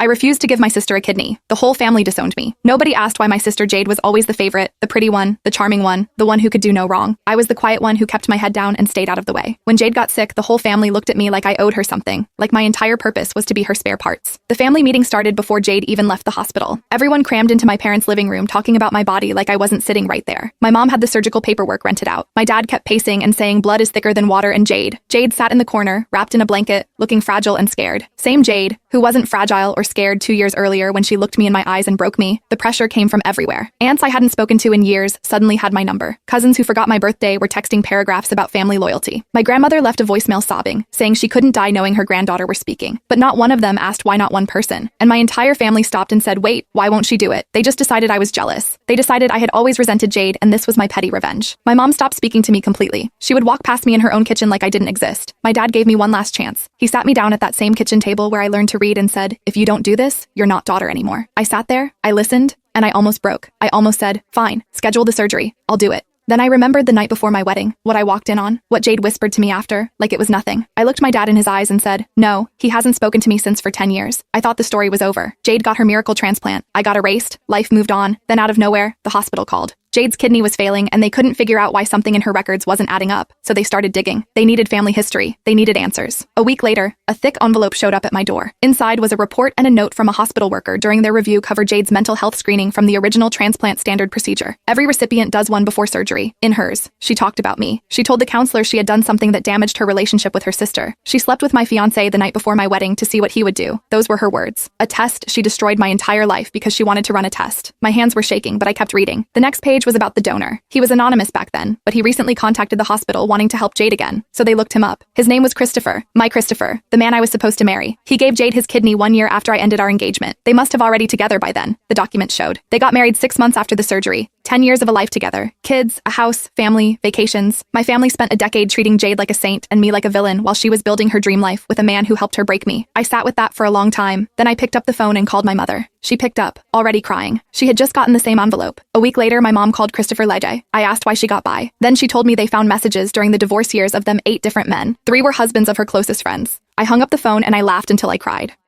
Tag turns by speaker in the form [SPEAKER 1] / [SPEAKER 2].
[SPEAKER 1] I refused to give my sister a kidney. The whole family disowned me. Nobody asked why my sister Jade was always the favorite, the pretty one, the charming one, the one who could do no wrong. I was the quiet one who kept my head down and stayed out of the way. When Jade got sick, the whole family looked at me like I owed her something, like my entire purpose was to be her spare parts. The family meeting started before Jade even left the hospital. Everyone crammed into my parents' living room talking about my body like I wasn't sitting right there. My mom had the surgical paperwork rented out. My dad kept pacing and saying blood is thicker than water and Jade sat in the corner, wrapped in a blanket, looking fragile and scared. Same Jade, who wasn't fragile or scared 2 years earlier when she looked me in my eyes and broke me. The pressure came from everywhere. Aunts I hadn't spoken to in years suddenly had my number. Cousins who forgot my birthday were texting paragraphs about family loyalty. My grandmother left a voicemail sobbing, saying she couldn't die knowing her granddaughter were speaking. But not one of them asked why not one person. And my entire family stopped and said, wait, why won't she do it? They just decided I was jealous. They decided I had always resented Jade and this was my petty revenge. My mom stopped speaking to me completely. She would walk past me in her own kitchen like I didn't exist. My dad gave me one last chance. He sat me down at that same kitchen table where I learned to read and said, if you don't do this, you're not daughter anymore. I sat there, I listened, and I almost broke. I almost said, fine, schedule the surgery. I'll do it. Then I remembered the night before my wedding, what I walked in on, what Jade whispered to me after, like it was nothing. I looked my dad in his eyes and said, no, he hasn't spoken to me since for 10 years. I thought the story was over. Jade got her miracle transplant. I got erased. Life moved on. Then out of nowhere, the hospital called. Jade's kidney was failing and they couldn't figure out why something in her records wasn't adding up, so they started digging. They needed family history. They needed answers. A week later, a thick envelope showed up at my door. Inside was a report and a note from a hospital worker during their review covered Jade's mental health screening from the original transplant standard procedure. Every recipient does one before surgery. In hers, she talked about me. She told the counselor she had done something that damaged her relationship with her sister. She slept with my fiancé the night before my wedding to see what he would do. Those were her words. A test, she destroyed my entire life because she wanted to run a test. My hands were shaking, but I kept reading. The next page was about the donor. He was anonymous back then, but he recently contacted the hospital wanting to help Jade again, so they looked him up. His name was Christopher, my Christopher, the man I was supposed to marry. He gave Jade his kidney 1 year after I ended our engagement. They must have already together by then, the document showed. They got married 6 months after the surgery. 10 years of a life together. Kids, a house, family, vacations. My family spent a decade treating Jade like a saint and me like a villain while she was building her dream life with a man who helped her break me. I sat with that for a long time. Then I picked up the phone and called my mother. She picked up, already crying. She had just gotten the same envelope. A week later, my mom called Christopher Lede. I asked why she got by. Then she told me they found messages during the divorce years of them 8 different men. 3 were husbands of her closest friends. I hung up the phone and I laughed until I cried.